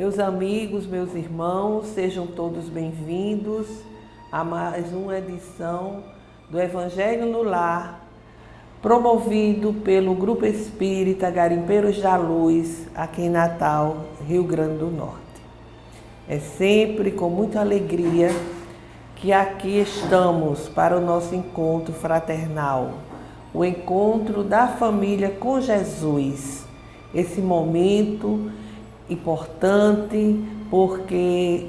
Meus amigos, meus irmãos, sejam todos bem-vindos a mais uma edição do Evangelho no Lar, promovido pelo Grupo Espírita Garimpeiros da Luz, aqui em Natal, Rio Grande do Norte. É sempre com muita alegria que aqui estamos para o nosso encontro fraternal, o encontro da família com Jesus. Esse momento importante porque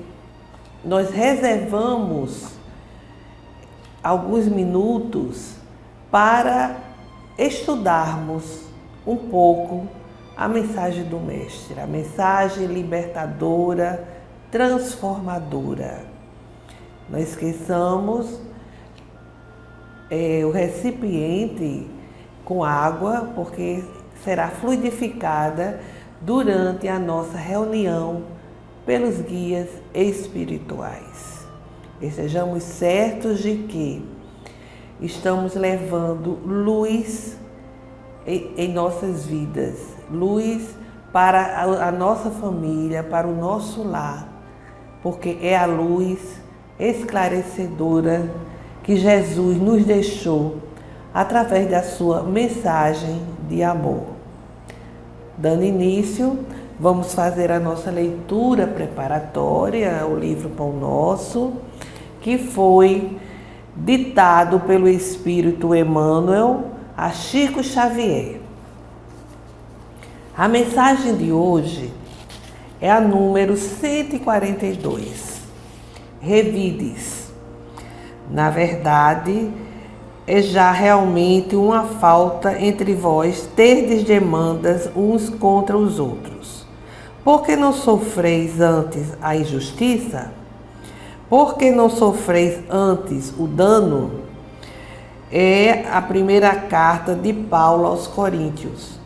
nós reservamos alguns minutos para estudarmos um pouco a mensagem do Mestre, a mensagem libertadora, transformadora. Não esqueçamos o recipiente com água, porque será fluidificada durante a nossa reunião pelos guias espirituais. Estejamos certos de que estamos levando luz em nossas vidas, luz para a nossa família, para o nosso lar, porque é a luz esclarecedora que Jesus nos deixou através da sua mensagem de amor. Dando início, vamos fazer a nossa leitura preparatória, o livro Pão Nosso, que foi ditado pelo Espírito Emmanuel a Chico Xavier. A mensagem de hoje é a número 142. Revides. Na verdade, é já realmente uma falta entre vós terdes demandas uns contra os outros. Por que não sofreis antes a injustiça? Por que não sofreis antes o dano? É a primeira carta de Paulo aos Coríntios,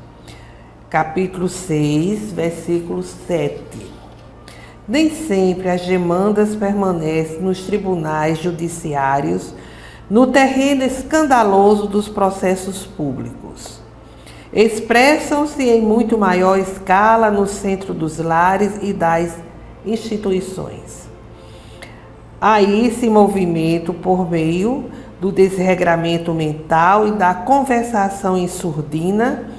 capítulo 6, versículo 7. Nem sempre as demandas permanecem nos tribunais judiciários, no terreno escandaloso dos processos públicos. Expressam-se em muito maior escala no centro dos lares e das instituições. Aí se movimento por meio do desregramento mental e da conversação em surdina,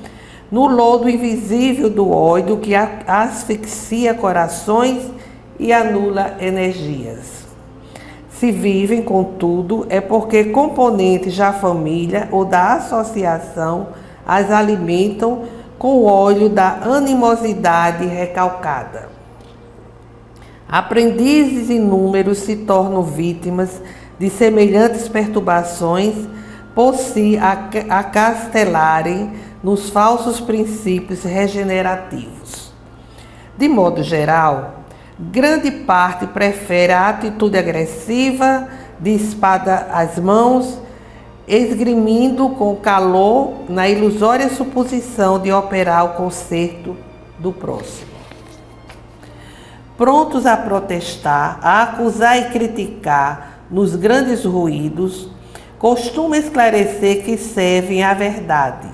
no lodo invisível do ódio que asfixia corações e anula energias. Se vivem, contudo, é porque componentes da família ou da associação as alimentam com o óleo da animosidade recalcada. Aprendizes inúmeros se tornam vítimas de semelhantes perturbações por se acastelarem nos falsos princípios regenerativos. De modo geral, grande parte prefere a atitude agressiva, de espada às mãos, esgrimindo com calor na ilusória suposição de operar o conserto do próximo. Prontos a protestar, a acusar e criticar nos grandes ruídos, costuma esclarecer que servem à verdade.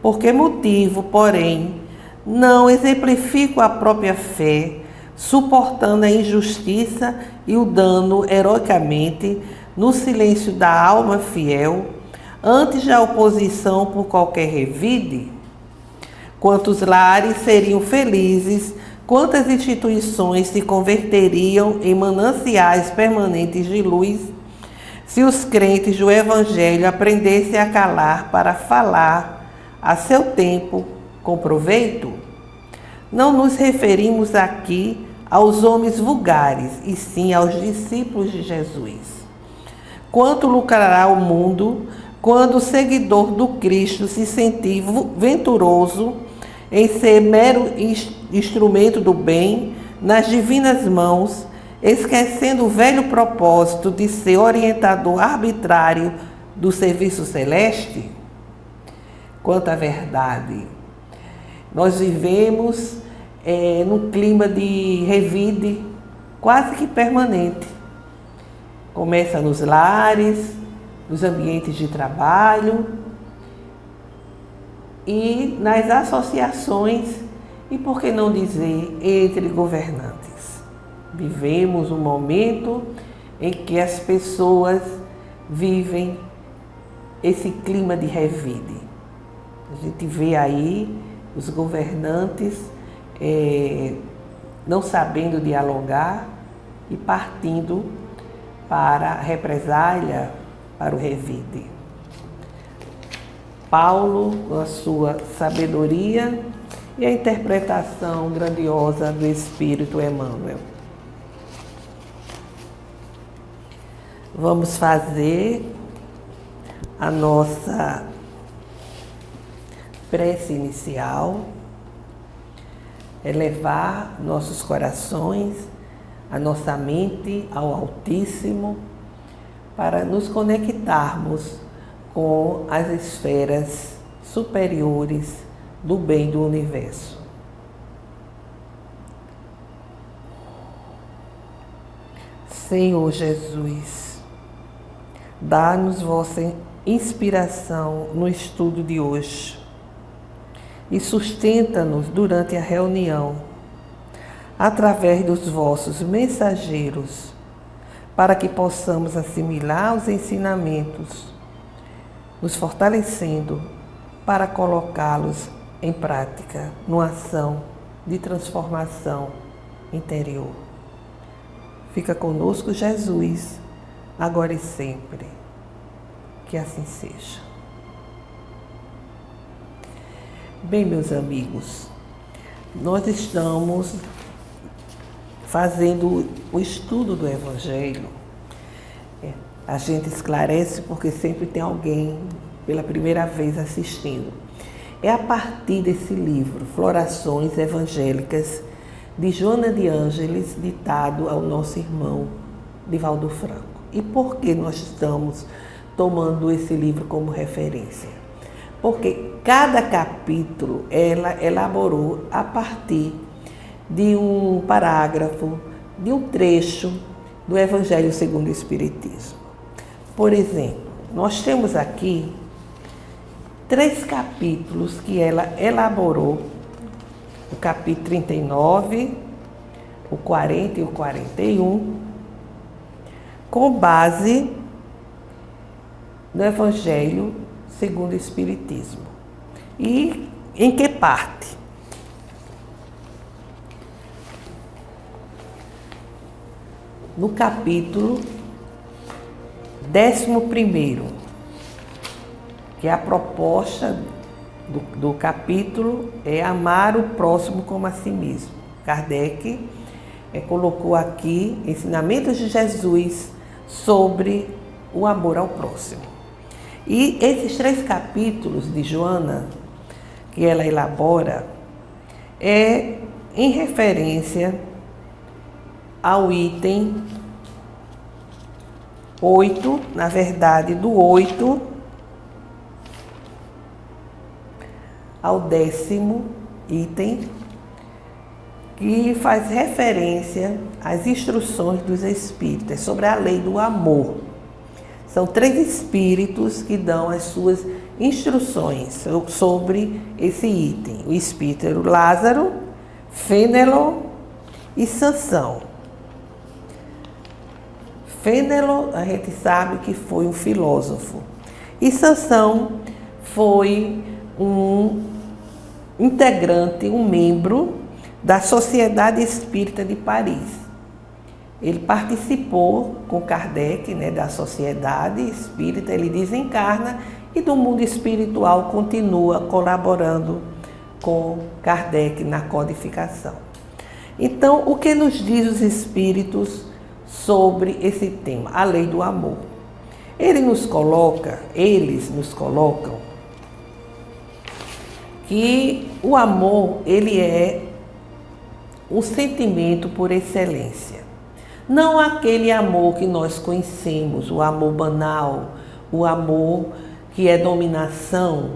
Por que motivo, porém, não exemplificam a própria fé, suportando a injustiça e o dano heroicamente no silêncio da alma fiel, antes da oposição por qualquer revide? Quantos lares seriam felizes, quantas instituições se converteriam em mananciais permanentes de luz, se os crentes do Evangelho aprendessem a calar para falar a seu tempo com proveito? Não nos referimos aqui aos homens vulgares, e sim aos discípulos de Jesus. Quanto lucrará o mundo quando o seguidor do Cristo se sentir venturoso em ser mero instrumento do bem nas divinas mãos, esquecendo o velho propósito de ser orientador arbitrário do serviço celeste? Quanta verdade! Nós vivemos num clima de revide quase que permanente. Começa nos lares, nos ambientes de trabalho e nas associações e, por que não dizer, entre governantes. Vivemos um momento em que as pessoas vivem esse clima de revide. A gente vê aí os governantes não sabendo dialogar e partindo para a represália, para o revide. Paulo, com a sua sabedoria e a interpretação grandiosa do Espírito Emmanuel. Vamos fazer a nossa prece inicial, elevar nossos corações, a nossa mente ao Altíssimo, para nos conectarmos com as esferas superiores do bem do universo. Senhor Jesus, dá-nos vossa inspiração no estudo de hoje e sustenta-nos durante a reunião, através dos vossos mensageiros, para que possamos assimilar os ensinamentos, nos fortalecendo para colocá-los em prática, numa ação de transformação interior. Fica conosco, Jesus, agora e sempre. Que assim seja. Bem, meus amigos, nós estamos fazendo o estudo do Evangelho. A gente esclarece porque sempre tem alguém pela primeira vez assistindo. É a partir desse livro, Florações Evangélicas, de Joana de Ângeles, ditado ao nosso irmão Divaldo Franco. E por que nós estamos tomando esse livro como referência? Porque cada capítulo ela elaborou a partir de um parágrafo, de um trecho do Evangelho segundo o Espiritismo. Por exemplo, nós temos aqui 3 capítulos que ela elaborou, o capítulo 39, o 40 e o 41, com base no Evangelho segundo o Espiritismo. E em que parte? No capítulo 11º, que a proposta do capítulo é amar o próximo como a si mesmo. Kardec colocou aqui ensinamentos de Jesus sobre o amor ao próximo. E esses 3 capítulos de Joana, que ela elabora, é em referência ao item 8, na verdade, do 8 ao 10º item, que faz referência às instruções dos espíritas sobre a lei do amor. São 3 espíritos que dão as suas instruções sobre esse item. O espírito Lázaro, Fénelon e Sansão. Fénelon, a gente sabe que foi um filósofo. E Sansão foi um integrante, um membro da Sociedade Espírita de Paris. Ele participou com Kardec, da Sociedade Espírita, ele desencarna e do mundo espiritual continua colaborando com Kardec na codificação. Então, o que nos diz os espíritos sobre esse tema, a lei do amor? Eles nos colocam que o amor, ele é um sentimento por excelência. Não aquele amor que nós conhecemos, o amor banal, o amor que é dominação,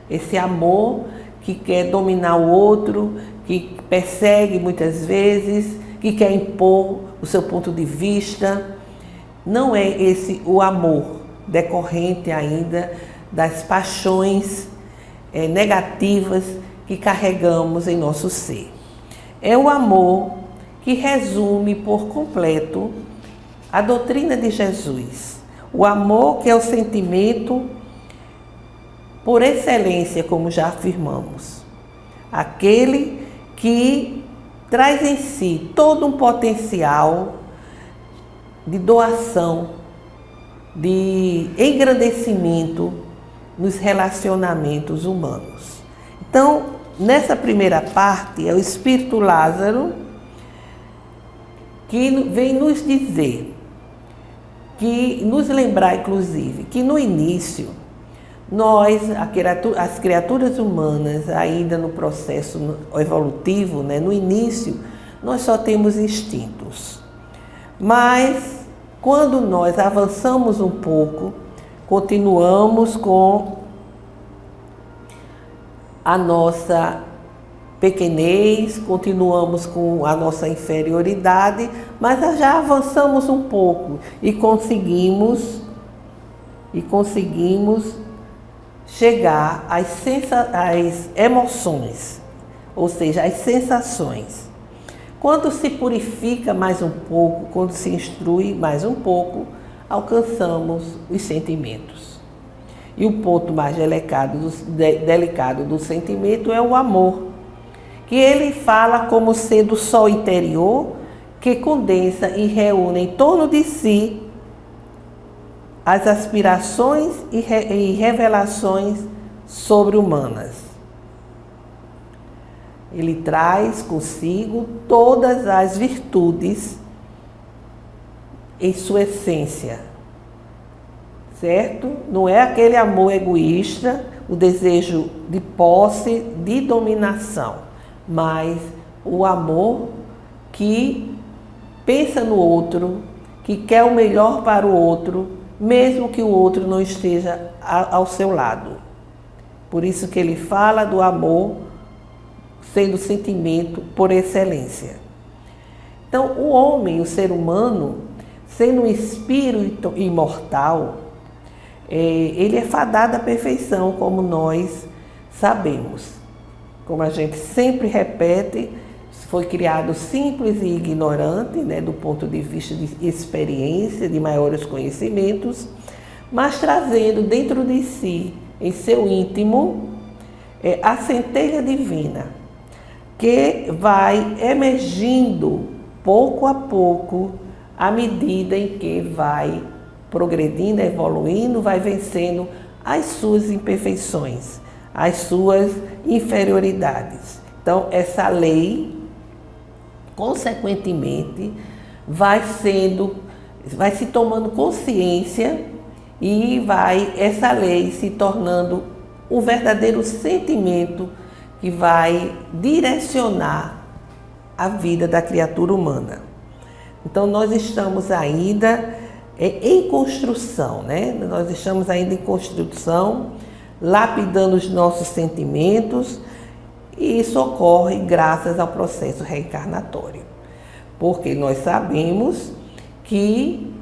esse amor que quer dominar o outro, que persegue muitas vezes, que quer impor o seu ponto de vista. Não é esse o amor decorrente ainda das paixões negativas que carregamos em nosso ser. É o amor que resume por completo a doutrina de Jesus. O amor que é o sentimento por excelência, como já afirmamos. Aquele que traz em si todo um potencial de doação, de engrandecimento nos relacionamentos humanos. Então, nessa primeira parte, é o Espírito Lázaro que vem nos dizer, que nos lembrar, inclusive, que no início, nós, as criaturas humanas, ainda no processo evolutivo, né, no início, nós só temos instintos. Mas, quando nós avançamos um pouco, continuamos com a nossa pequenez, continuamos com a nossa inferioridade, mas já avançamos um pouco e conseguimos chegar às emoções, ou seja, às sensações. Quando se purifica mais um pouco, quando se instrui mais um pouco, alcançamos os sentimentos. E o ponto mais delicado do sentimento é o amor, que ele fala como sendo o sol interior que condensa e reúne em torno de si as aspirações e revelações sobre-humanas. Ele traz consigo todas as virtudes em sua essência, certo? Não é aquele amor egoísta, o desejo de posse, de dominação, mas o amor que pensa no outro, que quer o melhor para o outro, mesmo que o outro não esteja ao seu lado. Por isso que ele fala do amor sendo sentimento por excelência. Então, o homem, o ser humano, sendo um espírito imortal, ele é fadado à perfeição, como nós sabemos. Como a gente sempre repete, foi criado simples e ignorante, né, do ponto de vista de experiência, de maiores conhecimentos, mas trazendo dentro de si, em seu íntimo, a centelha divina, que vai emergindo pouco a pouco, à medida em que vai progredindo, evoluindo, vai vencendo as suas imperfeições, as suas inferioridades. Então, essa lei, consequentemente, vai se tomando consciência e essa lei se tornando um verdadeiro sentimento que vai direcionar a vida da criatura humana. Então, nós estamos ainda em construção, né? Nós estamos ainda em construção, lapidando os nossos sentimentos, e isso ocorre graças ao processo reencarnatório. Porque nós sabemos que,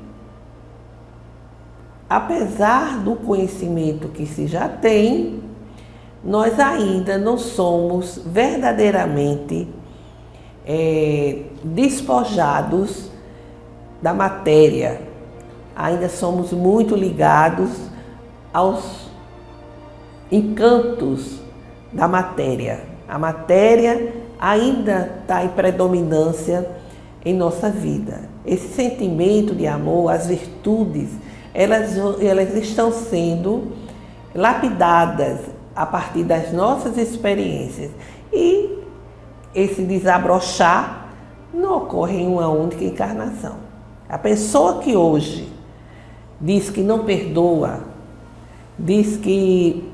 apesar do conhecimento que se já tem, nós ainda não somos verdadeiramente despojados da matéria. Ainda somos muito ligados aos encantos da matéria. A matéria ainda está em predominância em nossa vida. Esse sentimento de amor, as virtudes, elas estão sendo lapidadas a partir das nossas experiências. E esse desabrochar não ocorre em uma única encarnação. A pessoa que hoje diz que não perdoa, diz que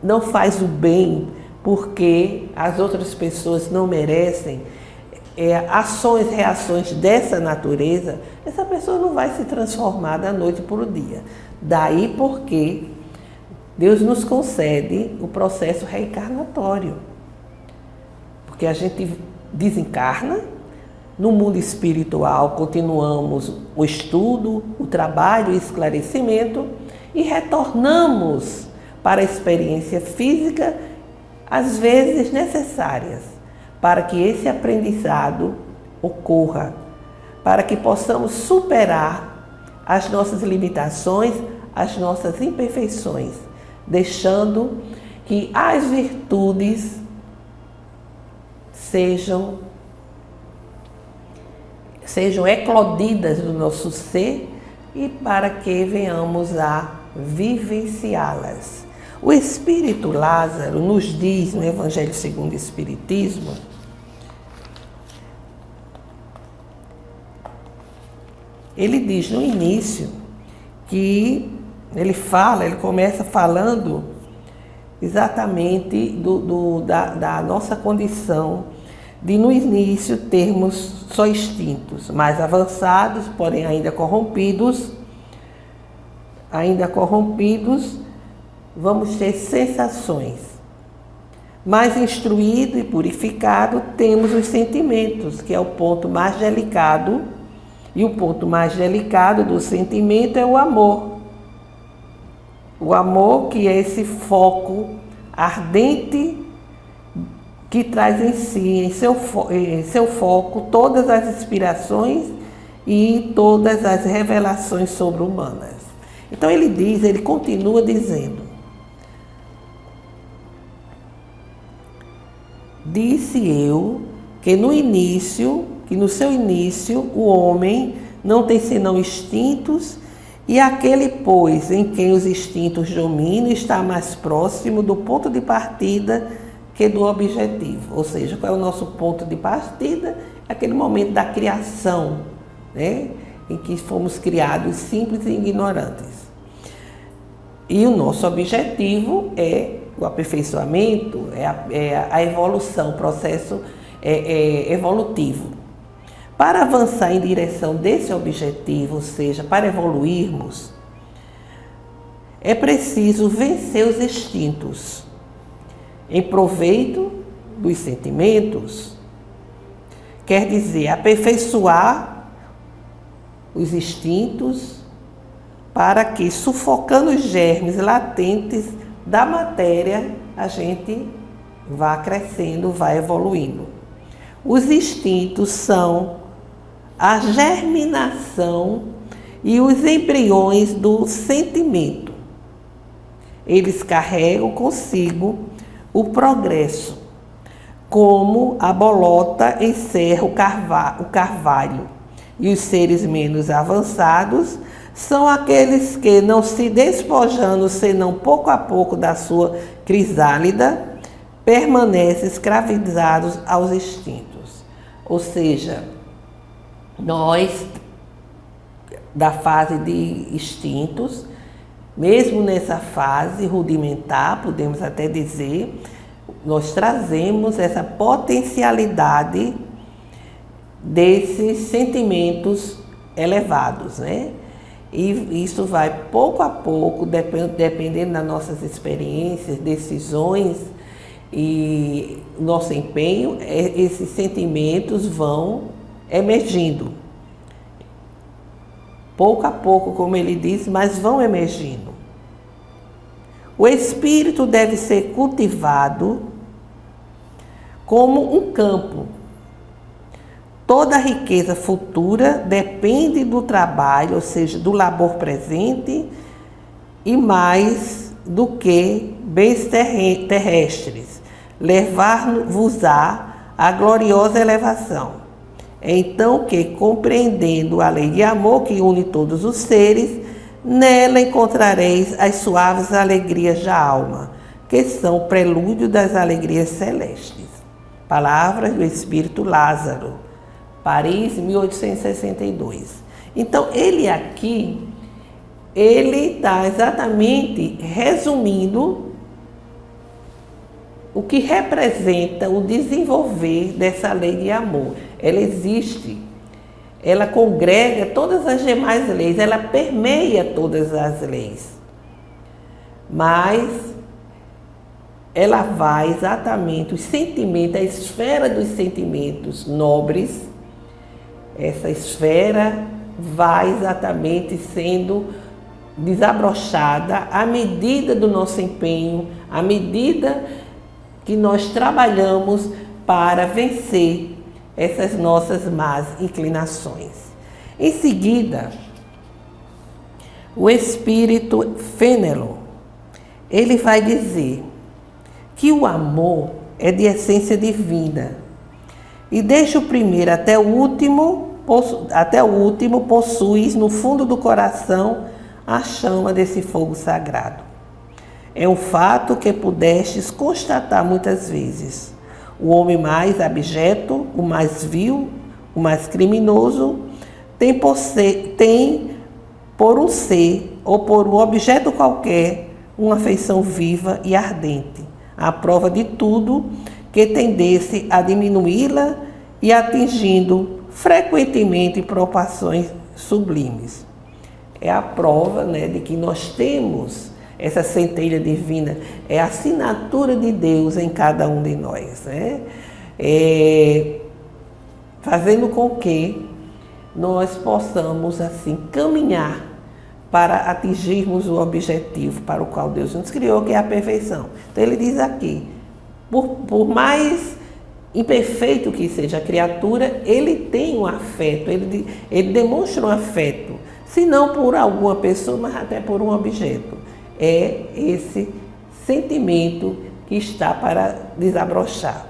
não faz o bem porque as outras pessoas não merecem, ações, reações dessa natureza, essa pessoa não vai se transformar da noite para o dia. Daí porque Deus nos concede o processo reencarnatório. Porque a gente desencarna, no mundo espiritual continuamos o estudo, o trabalho, o esclarecimento e retornamos para a experiência física às vezes necessárias, para que esse aprendizado ocorra, para que possamos superar as nossas limitações, as nossas imperfeições, deixando que as virtudes sejam eclodidas no nosso ser e para que venhamos a vivenciá-las. O Espírito Lázaro nos diz no Evangelho segundo o Espiritismo, ele diz no início que ele começa falando exatamente da nossa condição de no início termos só instintos mais avançados, porém ainda corrompidos, vamos ter sensações. Mais instruído e purificado, temos os sentimentos, que é o ponto mais delicado, e o ponto mais delicado do sentimento é o amor. O amor, que é esse foco ardente que traz em si, em seu foco, todas as inspirações e todas as revelações sobre-humanas. Então ele continua dizendo: disse eu que no seu início o homem não tem senão instintos, e aquele, pois, em quem os instintos dominam está mais próximo do ponto de partida que do objetivo. Ou seja, qual é o nosso ponto de partida? Aquele momento da criação, né? Em que fomos criados simples e ignorantes. E o nosso objetivo é o aperfeiçoamento, é a evolução, o processo evolutivo. Para avançar em direção desse objetivo, ou seja, para evoluirmos, é preciso vencer os instintos em proveito dos sentimentos. Quer dizer, aperfeiçoar os instintos para que, sufocando os germes latentes da matéria, a gente vá crescendo, vá evoluindo. Os instintos são a germinação e os embriões do sentimento. Eles carregam consigo o progresso, como a bolota encerra o carvalho. E os seres menos avançados são aqueles que, não se despojando senão pouco a pouco da sua crisálida, permanecem escravizados aos instintos. Ou seja, nós, da fase de instintos, mesmo nessa fase rudimentar, podemos até dizer, nós trazemos essa potencialidade desses sentimentos elevados, né? E isso vai pouco a pouco, dependendo das nossas experiências, decisões e nosso empenho, esses sentimentos vão emergindo. Pouco a pouco, como ele diz, mas vão emergindo. O espírito deve ser cultivado como um campo. Toda a riqueza futura depende do trabalho, ou seja, do labor presente, e mais do que bens terrestres, levar-vos-á a gloriosa elevação. Então que, compreendendo a lei de amor que une todos os seres, nela encontrareis as suaves alegrias da alma, que são o prelúdio das alegrias celestes. Palavras do Espírito Lázaro, Paris, 1862. Então, ele aqui, ele está exatamente resumindo o que representa o desenvolver dessa lei de amor. Ela existe, ela congrega todas as demais leis, ela permeia todas as leis. Mas ela vai exatamente, os sentimentos, a esfera dos sentimentos nobres, essa esfera vai exatamente sendo desabrochada à medida do nosso empenho, à medida que nós trabalhamos para vencer essas nossas más inclinações. Em seguida, o espírito Fênelon, ele vai dizer que o amor é de essência divina e desde o primeiro até o último possuis no fundo do coração a chama desse fogo sagrado. É um fato que pudestes constatar muitas vezes. O homem mais abjeto, o mais vil, o mais criminoso, tem por um ser ou por um objeto qualquer uma afeição viva e ardente, à prova de tudo que tendesse a diminuí-la e atingindo frequentemente proporções sublimes. É a prova, de que nós temos essa centelha divina, é a assinatura de Deus em cada um de nós, fazendo com que nós possamos assim caminhar para atingirmos o objetivo para o qual Deus nos criou, que é a perfeição. Então ele diz aqui, por mais imperfeito que seja a criatura, ele tem um afeto, ele demonstra um afeto, se não por alguma pessoa, mas até por um objeto. É esse sentimento que está para desabrochar.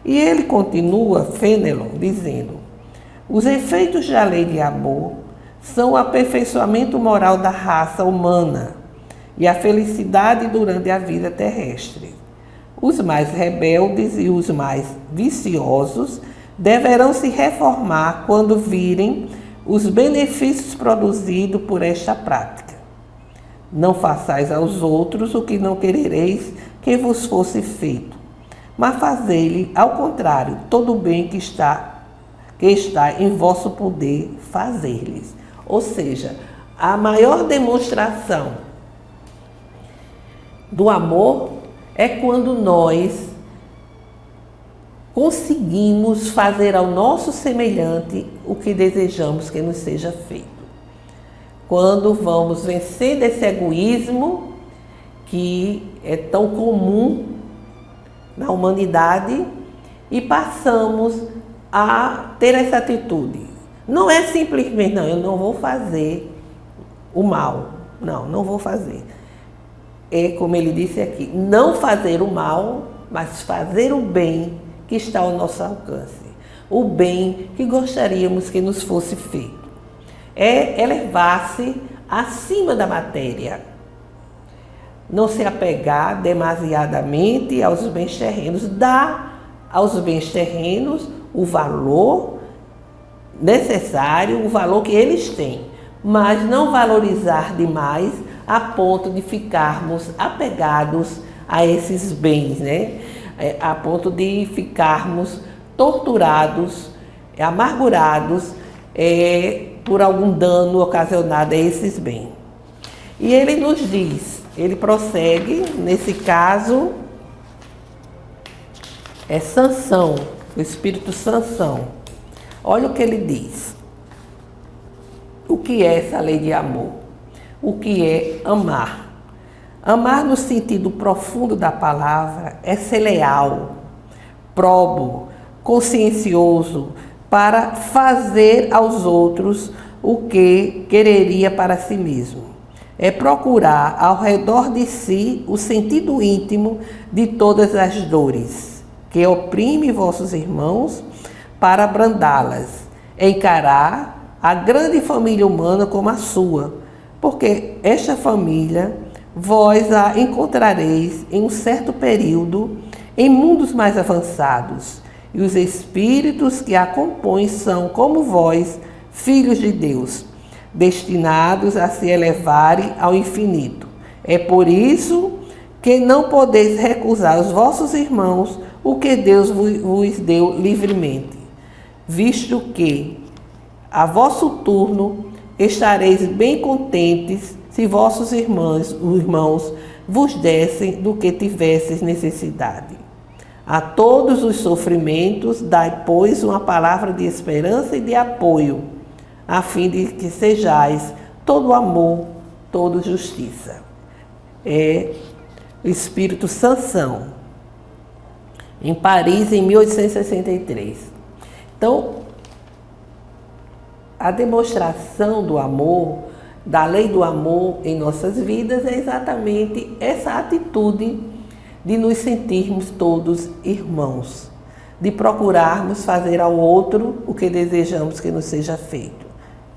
E ele continua, Fênelon, dizendo: os efeitos da lei de amor são o aperfeiçoamento moral da raça humana e a felicidade durante a vida terrestre. Os mais rebeldes e os mais viciosos deverão se reformar quando virem os benefícios produzidos por esta prática. Não façais aos outros o que não querereis que vos fosse feito, mas fazei-lhe, ao contrário, todo o bem que está em vosso poder fazer-lhes. Ou seja, a maior demonstração do amor é quando nós conseguimos fazer ao nosso semelhante o que desejamos que nos seja feito. Quando vamos vencer esse egoísmo que é tão comum na humanidade e passamos a ter essa atitude. Não é simplesmente, eu não vou fazer o mal. Não vou fazer. É como ele disse aqui, não fazer o mal, mas fazer o bem que está ao nosso alcance. O bem que gostaríamos que nos fosse feito. É elevar-se acima da matéria. Não se apegar demasiadamente aos bens terrenos. Dar aos bens terrenos o valor necessário, o valor que eles têm, mas não valorizar demais a ponto de ficarmos apegados a esses bens, a ponto de ficarmos torturados, amargurados por algum dano ocasionado a esses bens. E ele nos diz, ele prossegue, nesse caso, é Sansão, o espírito Sansão. Olha o que ele diz. O que é essa lei de amor? O que é amar? Amar no sentido profundo da palavra é ser leal, probo, consciencioso, para fazer aos outros o que quereria para si mesmo. É procurar ao redor de si o sentido íntimo de todas as dores, que oprime vossos irmãos, para abrandá-las. Encarar a grande família humana como a sua, porque esta família vós a encontrareis em um certo período em mundos mais avançados, e os espíritos que a compõem são, como vós, filhos de Deus, destinados a se elevarem ao infinito. É por isso que não podeis recusar aos vossos irmãos o que Deus vos deu livremente, visto que, a vosso turno, estareis bem contentes se vossos irmãos vos dessem do que tivesseis necessidade. A todos os sofrimentos, dai, pois, uma palavra de esperança e de apoio, a fim de que sejais todo amor, toda justiça. É o espírito Sansão. em Paris, em 1863. Então, a demonstração do amor, da lei do amor em nossas vidas é exatamente essa atitude de nos sentirmos todos irmãos, de procurarmos fazer ao outro o que desejamos que nos seja feito.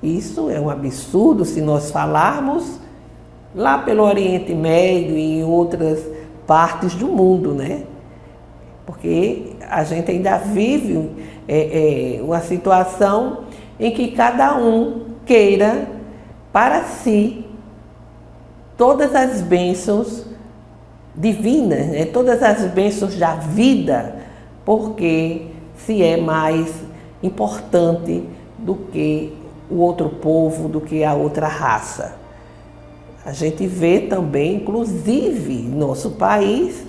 Isso é um absurdo se nós falarmos lá pelo Oriente Médio e em outras partes do mundo, né? Porque a gente ainda vive uma situação em que cada um queira para si todas as bênçãos divinas, né? Todas as bênçãos da vida, porque se é mais importante do que o outro povo, do que a outra raça. A gente vê também, inclusive, em nosso país,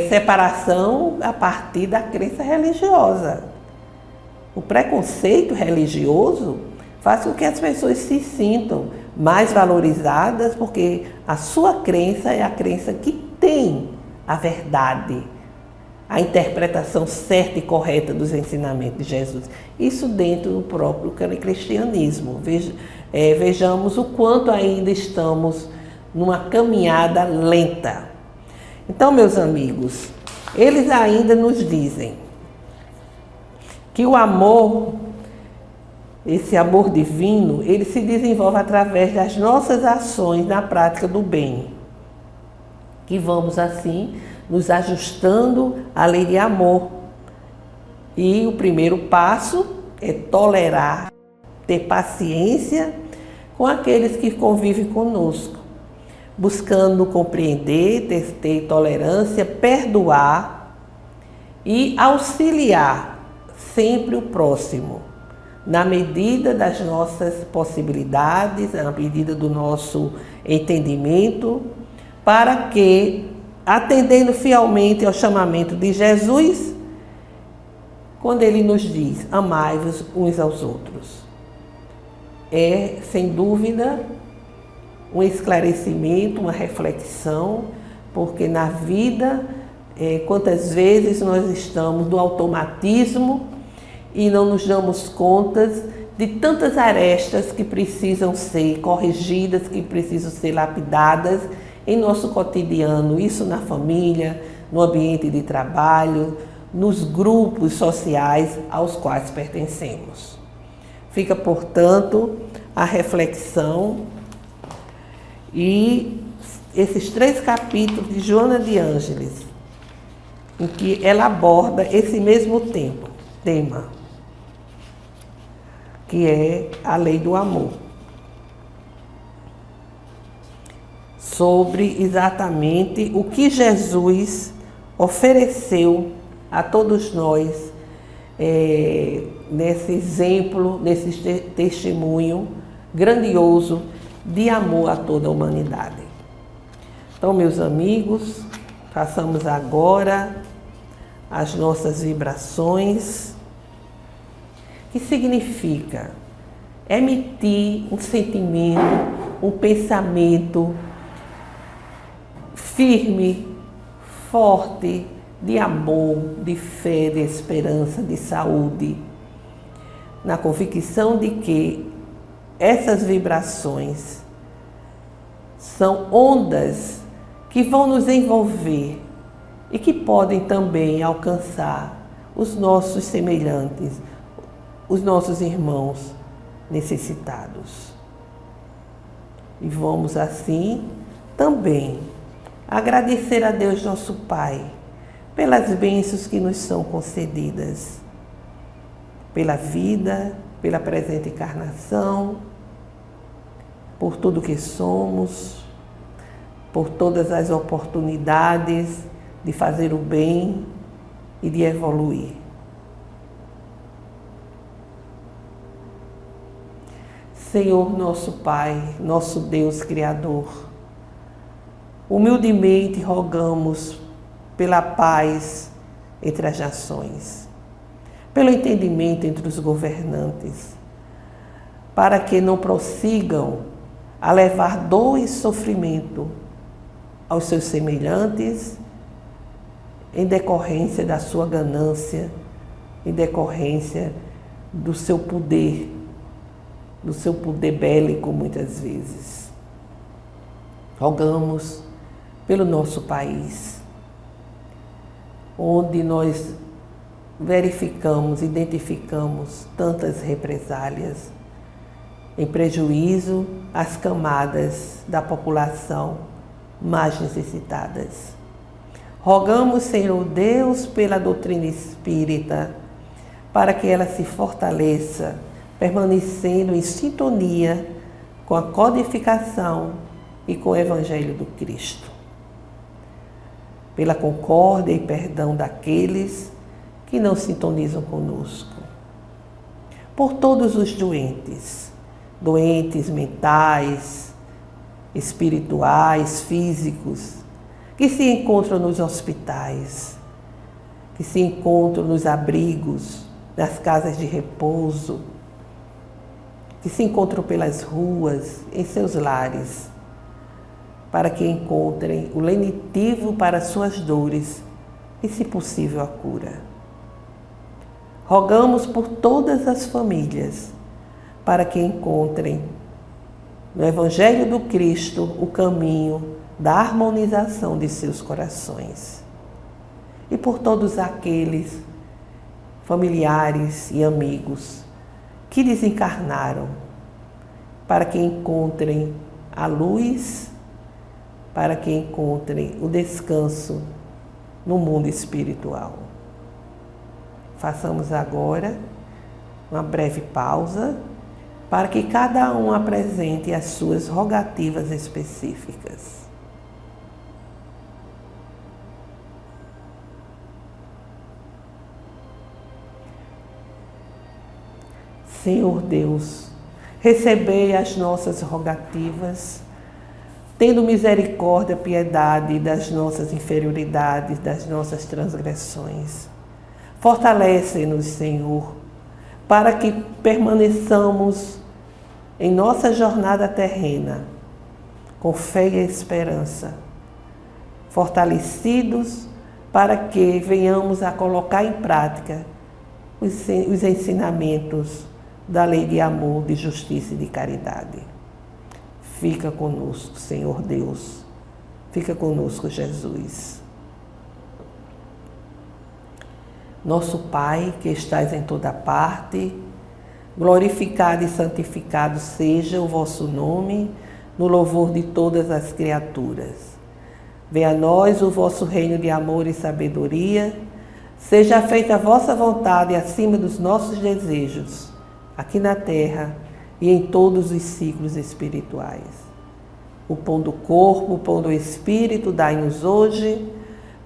separação a partir da crença religiosa. O preconceito religioso faz com que as pessoas se sintam mais valorizadas, porque a sua crença é a crença que tem a verdade, a interpretação certa e correta dos ensinamentos de Jesus. Isso dentro do próprio cristianismo. Vejamos o quanto ainda estamos numa caminhada lenta. Então, meus amigos, eles ainda nos dizem que o amor, esse amor divino, ele se desenvolve através das nossas ações na prática do bem, que vamos assim nos ajustando à lei de amor. E o primeiro passo é tolerar, ter paciência com aqueles que convivem conosco, buscando compreender, ter tolerância, perdoar e auxiliar sempre o próximo, na medida das nossas possibilidades, na medida do nosso entendimento, para que, atendendo fielmente ao chamamento de Jesus, quando ele nos diz, amai-vos uns aos outros. É, sem dúvida, um esclarecimento, uma reflexão, porque na vida, quantas vezes nós estamos no automatismo e não nos damos contas de tantas arestas que precisam ser corrigidas, que precisam ser lapidadas em nosso cotidiano, isso na família, no ambiente de trabalho, nos grupos sociais aos quais pertencemos. Fica, portanto, a reflexão e esses 3 capítulos de Joana de Ângeles, em que ela aborda esse mesmo tema, que é a lei do amor, sobre exatamente o que Jesus ofereceu a todos nós nesse exemplo, nesse testemunho grandioso de amor a toda a humanidade. Então, meus amigos, façamos agora as nossas vibrações, que significa emitir um sentimento, um pensamento firme, forte, de amor, de fé, de esperança, de saúde, na convicção de que essas vibrações são ondas que vão nos envolver e que podem também alcançar os nossos semelhantes, os nossos irmãos necessitados. E vamos assim também agradecer a Deus nosso Pai pelas bênçãos que nos são concedidas, pela vida, pela presente encarnação, por tudo que somos, por todas as oportunidades de fazer o bem e de evoluir. Senhor nosso Pai, nosso Deus Criador, humildemente rogamos pela paz entre as nações, pelo entendimento entre os governantes, para que não prossigam a levar dor e sofrimento aos seus semelhantes em decorrência da sua ganância, em decorrência do seu poder bélico muitas vezes. Rogamos pelo nosso país, onde nós verificamos, identificamos tantas represálias em prejuízo às camadas da população mais necessitadas. Rogamos, Senhor Deus, pela doutrina espírita, para que ela se fortaleça, permanecendo em sintonia com a codificação e com o Evangelho do Cristo. Pela concórdia e perdão daqueles que não sintonizam conosco. Por todos os doentes mentais, espirituais, físicos, que se encontram nos hospitais, que se encontram nos abrigos, nas casas de repouso, que se encontram pelas ruas, em seus lares, para que encontrem o lenitivo para suas dores e, se possível, a cura. Rogamos por todas as famílias, para que encontrem no Evangelho do Cristo o caminho da harmonização de seus corações. E por todos aqueles familiares e amigos que desencarnaram, para que encontrem a luz, para que encontrem o descanso no mundo espiritual. Façamos agora uma breve pausa para que cada um apresente as suas rogativas específicas. Senhor Deus, recebei as nossas rogativas, tendo misericórdia, piedade das nossas inferioridades, das nossas transgressões. Fortalece-nos, Senhor, para que permaneçamos em nossa jornada terrena, com fé e esperança, fortalecidos para que venhamos a colocar em prática os ensinamentos da lei de amor, de justiça e de caridade. Fica conosco, Senhor Deus. Fica conosco, Jesus. Nosso Pai, que estás em toda parte, glorificado e santificado seja o vosso nome, no louvor de todas as criaturas. Venha a nós o vosso reino de amor e sabedoria. Seja feita a vossa vontade acima dos nossos desejos, aqui na terra e em todos os ciclos espirituais. O pão do corpo, o pão do espírito, dai-nos hoje.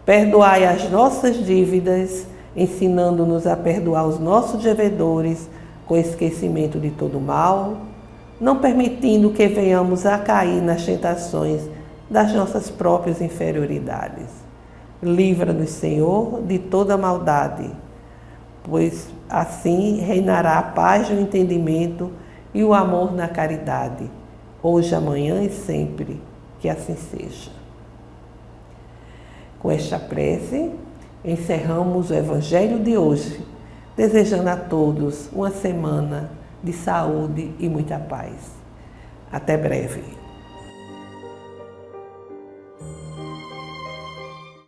Perdoai as nossas dívidas, ensinando-nos a perdoar os nossos devedores, com esquecimento de todo mal, não permitindo que venhamos a cair nas tentações das nossas próprias inferioridades. Livra-nos, Senhor, de toda maldade, pois assim reinará a paz no entendimento e o amor na caridade, hoje, amanhã e sempre, que assim seja. Com esta prece, encerramos o Evangelho de hoje, desejando a todos uma semana de saúde e muita paz. Até breve.